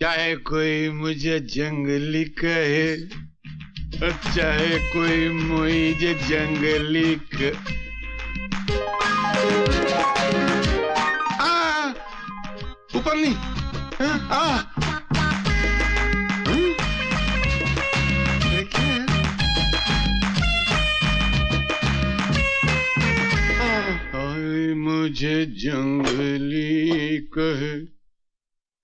चाहे कोई मुझे जंगली कहे, चाहे कोई मुझे जंगली ऊपर नहीं। मुझे जंगली कहे,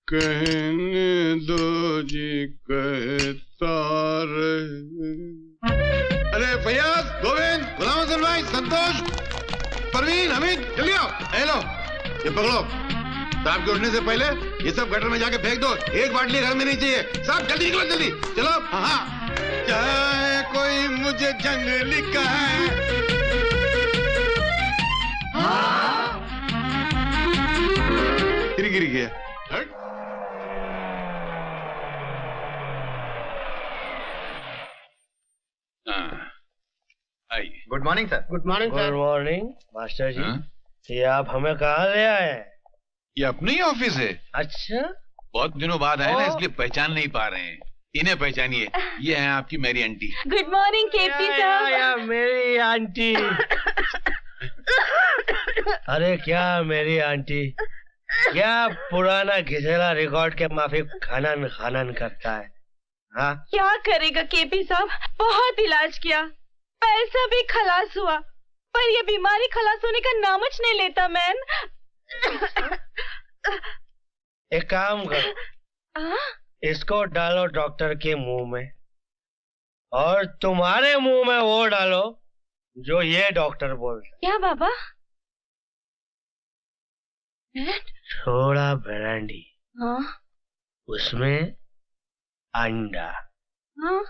कहने दो जी कहता रहे। अरे फैयाज, गोविंद, गुलाम हसन भाई, संतोष, परवीन, हमीद, जल्दी आओ। हेलो, ये पकड़ो। साहब के उठने से पहले ये सब गटर में जाके फेंक दो। एक बाटली घर में नहीं चाहिए। साहब जल्दी निकलो, जल्दी चलो। हाँ, चाहे कोई मुझे जंगली कहे। गिर गया। आइए। Good morning sir. Good morning sir. Good morning master ji. ये आप हमें कहाँ ले आए हैं? ये अपना ही ऑफिस है। अच्छा, बहुत दिनों बाद आए ना, इसलिए पहचान नहीं पा रहे हैं। इन्हें पहचानिए, ये हैं आपकी मेरी आंटी। गुड मॉर्निंग केपी साहब। मेरी आंटी। अरे क्या मेरी आंटी, क्या पुराना घिसेला रिकॉर्ड के माफिक खनन खनन करता है। हाँ, क्या करेगा केपी साहब, बहुत इलाज किया, पैसा भी खलास हुआ, पर ये बीमारी खलास होने का नामच नहीं लेता। मैन, एक काम करो, इसको डालो डॉक्टर के मुंह में, और तुम्हारे मुंह में वो डालो जो ये डॉक्टर बोलता। क्या बाबा? थोड़ा ब्रांडी, हाँ? उसमें अंडा, हाँ?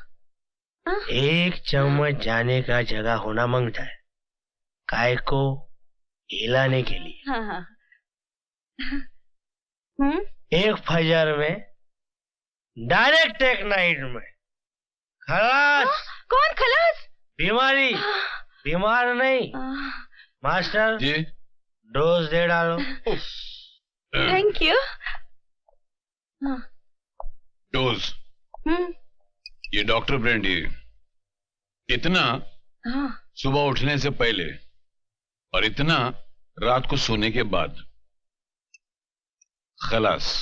हाँ? 1 चम्मच जाने का जगह होना मांगता है, काय को हिलाने के लिए। हाँ, हाँ। 1 फजर में, डायरेक्ट एक नाइट में खलास। कौन खलास? बीमारी, बीमार नहीं। मास्टर जी, डोज दे डालो। Thank you. डोज। ये डॉक्टर ब्रांडी, इतना सुबह उठने से पहले और इतना रात को सोने के बाद। खलास।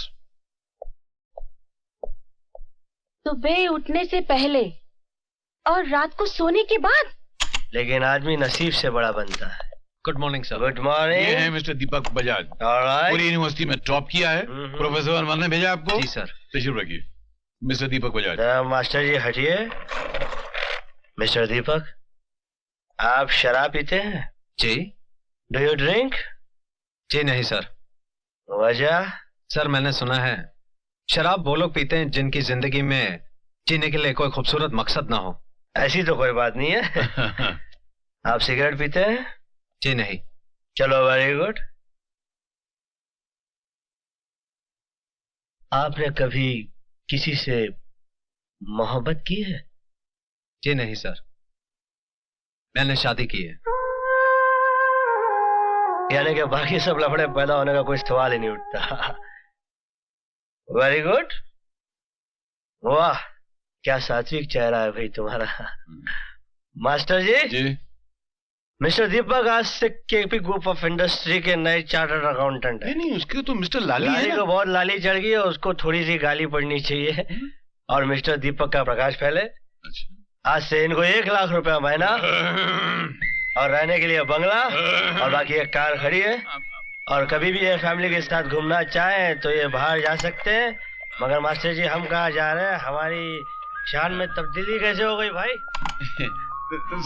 सुबह उठने से पहले और रात को सोने के बाद। लेकिन आदमी नसीब से बड़ा बनता है। Good morning sir. Good morning. ये है मिस्टर दीपक बजाज। पूरी यूनिवर्सिटी में टॉप किया है। प्रोफेसर अनवर ने भेजा आपको। जी सर। तशरीफ रखिए मिस्टर दीपक बजाज। मास्टर जी हटिए। मिस्टर दीपक, आप शराब पीते हैं? जी। Do you drink? जी नहीं सर। वजह? सर मैंने सुना है शराब वो लोग पीते हैं जिनकी जिंदगी में जीने के लिए कोई खूबसूरत मकसद ना हो। ऐसी तो कोई बात नहीं है। आप सिगरेट पीते हैं? जी नहीं। चलो, वेरी गुड। आपने कभी किसी से मोहब्बत की है? जी नहीं सर, मैंने शादी की है। यानी कि बाकी सब लफड़े पैदा होने का कोई सवाल ही नहीं उठता। Very good. वाह, क्या सात्विक चेहरा है भाई तुम्हारा। मास्टर जी, मिस्टर दीपक आज से केपी ग्रुप ऑफ इंडस्ट्री के नए चार्टर्ड अकाउंटेंट है। नहीं, उसके तो मिस्टर लाली है ना? को बहुत लाली चढ़ गई है, उसको थोड़ी सी गाली पड़नी चाहिए। और मिस्टर दीपक का प्रकाश फैले। अच्छा। आज से इनको 1 लाख रुपया महीना और रहने के लिए बंगला और बाकी एक कार खड़ी है। और कभी भी ये फैमिली के साथ घूमना चाहें तो ये बाहर जा सकते हैं। मगर मास्टर जी, हम कहाँ जा रहे हैं? हमारी शान में तब्दीली कैसे हो गई भाई?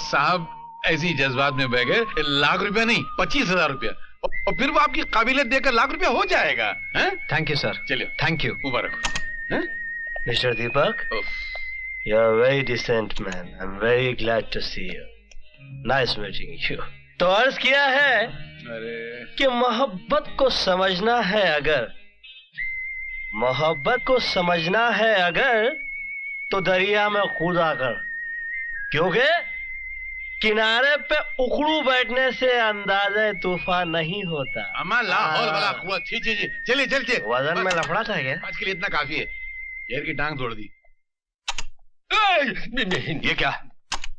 साहब ऐसी जज्बात में बह गए। 1 लाख रुपया नहीं, 25,000 रुपया, और फिर वो आपकी काबिलियत देकर 1 लाख रुपया हो जाएगा। Thank you sir. चलिए, थैंक यू। मुबारक। Mister Deepak, you are very decent man. I am very glad to see you. Nice meeting you. तो अर्ज किया है कि मोहब्बत को समझना है अगर, मोहब्बत को समझना है अगर, तो दरिया में कूदा कर, क्योंकि किनारे पे उखड़ू बैठने से अंदाज़े तूफान नहीं होता। अम्मा लाहौल वाला कुआ छी छी छी। चलिए चलिए। वजन में लफड़ा था क्या? आज के लिए इतना काफी है। शेर की टांग तोड़ दी। ये क्या?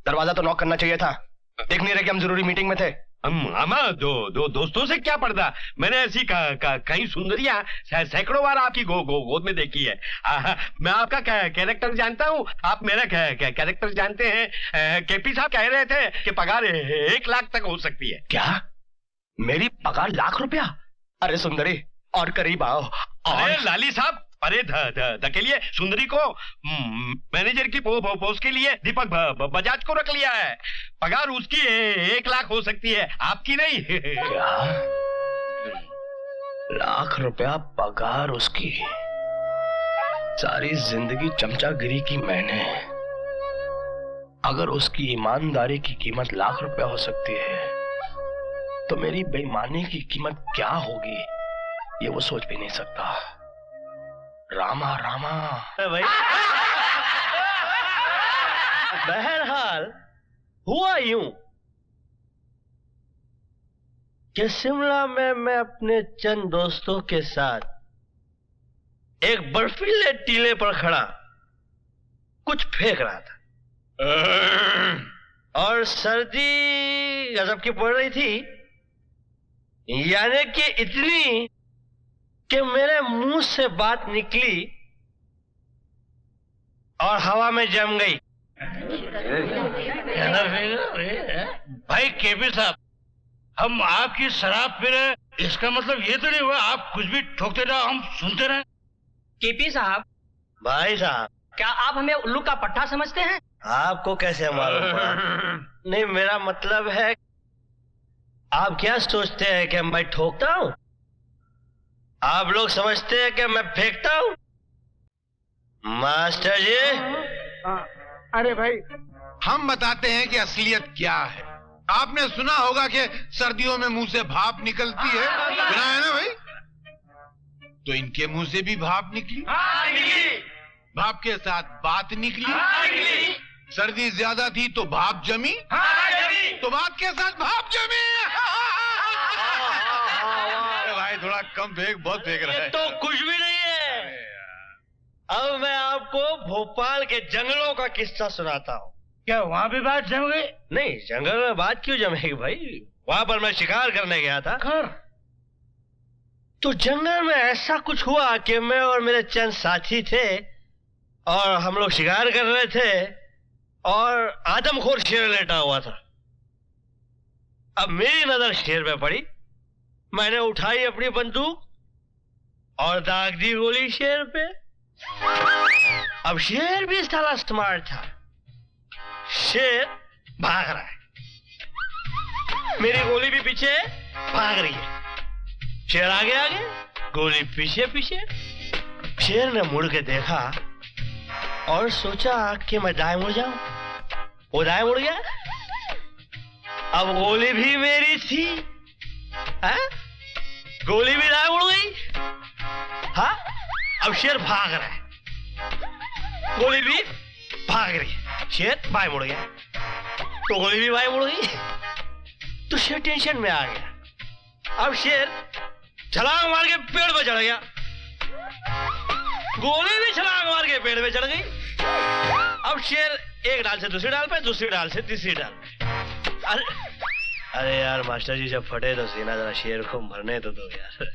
दरवाजा तो नॉक करना चाहिए था। देख नहीं रहे कि हम जरूरी मीटिंग में थे। अम्मा दो दोस्तों से क्या पड़ता? मैंने ऐसी कई सुंदरियां सैकड़ों बार आपकी गोद में देखी है। मैं आपका कैरेक्टर जानता हूँ, आप मेरा कैरेक्टर जानते हैं। केपी साहब कह रहे थे कि पगार 1 लाख तक हो सकती है। क्या? मेरी पगार 1 लाख रुपया? अरे सुंदरी और करीब आओ। अरे लाली साहब, अरे धकेलिए सुंदरी को। मैनेजर की पोस्ट के लिए दीपक बजाज को रख लिया है। पगार उसकी 1 लाख हो सकती है, आपकी नहीं। क्या? 1 लाख रुपया पगार उसकी? सारी जिंदगी चमचागिरी की मैंने। अगर उसकी ईमानदारी की कीमत 1 लाख रुपया हो सकती है तो मेरी बेईमानी की कीमत क्या होगी ये वो सोच भी नहीं सकता। रामा रामा। भाई बहरहाल हुआ यूं कि शिमला में मैं अपने चंद दोस्तों के साथ एक बर्फीले टीले पर खड़ा कुछ फेंक रहा था और सर्दी गजब की पड़ रही थी, यानी कि इतनी कि मेरे मुंह से बात निकली और हवा में जम गई। भाई केपी साहब, हम आपकी शराब पी रहे, इसका मतलब ये तो नहीं हुआ आप कुछ भी ठोकते रहो हम सुनते रहे। केपी साहब, भाई साहब, क्या आप हमें उल्लू का पट्टा समझते हैं? आपको कैसे मालूम पड़ा? नहीं, मेरा मतलब है आप क्या सोचते हैं कि मैं ठोकता हूं? आप लोग समझते हैं कि मैं फेंकता हूं? मास्टर जी, अरे भाई, हम बताते हैं कि असलियत क्या है। आपने सुना होगा कि सर्दियों में मुंह से भाप निकलती है, सुना है ना भाई? तो इनके मुंह से भी भाप निकली। भाप के साथ बात निकली। सर्दी ज्यादा थी तो भाप जमी। तो बात के साथ भाप जमी। भाई थोड़ा कम फेंक, बहुत फेंक रहा है। तो कुछ भी नहीं है। अब मैं आपको भोपाल के जंगलों का किस्सा सुनाता हूँ। क्या वहाँ भी बात जम गई? नहीं, जंगल में बात क्यों जमेगी भाई? वहां पर मैं शिकार करने गया था। तो जंगल में ऐसा कुछ हुआ कि मैं और मेरे चंद साथी थे और हम लोग शिकार कर रहे थे और आदमखोर शेर लेटा हुआ था। अब मेरी नजर शेर पे पड़ी, मैंने उठाई अपनी बंदूक और दाग दी गोली शेर पे। अब शेर भी साला स्मार्ट था। शेर भाग रहा है, मेरी गोली भी पीछे भाग रही है। शेर आगे आगे, गोली पीछे पीछे। शेर ने मुड़ के देखा और सोचा कि मैं दाएं मुड़ जाऊं। वो दाएं मुड़ गया। अब गोली भी मेरी थी, है? गोली भी दाएं मुड़ गई। हाँ, अब शेर भाग रहा है, गोली भी भाग रही है। शेर बाएं मुड़ गया तो गोली भी बाएं मुड़ गई। तो शेर टेंशन में आ गया। अब शेर छलांग मार के पेड़ पे चढ़ गया, गोली भी छलांग मार के पेड़ पे चढ़ गई। अब शेर एक डाल से दूसरी डाल पे, दूसरी डाल से तीसरी डाल पे। अरे यार मास्टर जी, जब फटे तो सीना जरा शेर को मरने तो दो यार।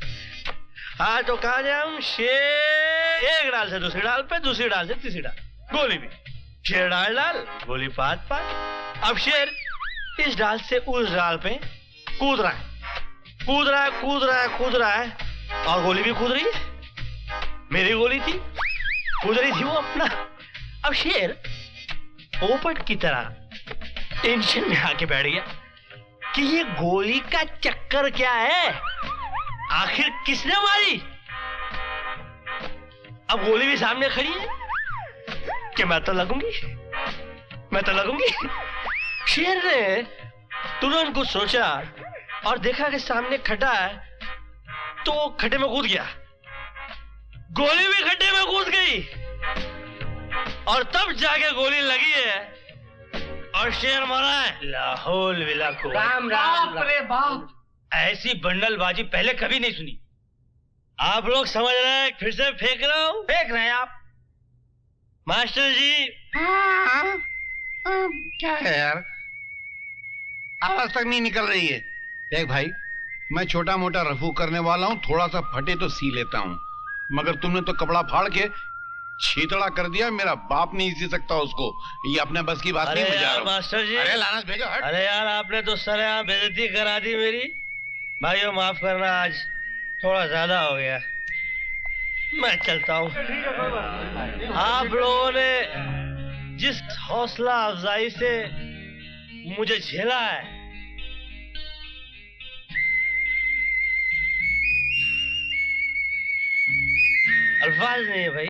हाँ, तो कहा जाए, शेर एक डाल से दूसरी डाल पे, दूसरी डाल से तीसरी डाल, गोली भी शेर डाल डाल, गोली पात पात। अब शेर इस डाल से उस डाल पे कूद रहा है, कूद रहा है, कूद रहा है, कूद रहा है और गोली भी कूद रही है। मेरी गोली थी, कूद रही थी वो अपना। अब शेर पोपट की तरह टेंशन में आके बैठ गया कि ये गोली का चक्कर क्या है, आखिर किसने मारी? अब गोली भी सामने खड़ी है कि मैं तो लगूंगी, मैं तो लगूंगी। शेर ने तुरंत कुछ सोचा और देखा कि सामने खड्डा है तो खड्डे में कूद गया। गोली भी खड्डे में कूद गई और तब जाके गोली लगी है और शेर मारा है लाहौल विला को। राम राम रे बाप, ऐसी बंडलबाजी पहले कभी नहीं सुनी। आप लोग समझ रहे हैं फिर से फेंक रहा हूँ? फेंक रहे हैं आप? मास्टर जी क्या है यार, आवाज तक नहीं निकल रही है। देख भाई, मैं छोटा मोटा रफू करने वाला हूँ, थोड़ा सा फटे तो सी लेता हूँ, मगर तुमने तो कपड़ा फाड़ के छीतड़ा कर दिया। मेरा बाप नहीं सी सकता उसको, ये अपने बस की बात नहीं। यार मास्टर जी, अरे लानत भेजो, हट। अरे यार आपने तो सरेआम बेइज्जती करा दी मेरी। भाइयों माफ करना, आज थोड़ा ज्यादा हो गया, मैं चलता हूँ। आप लोगों ने जिस हौसला अफजाई से मुझे झेला है, अल्फाज नहीं है भाई।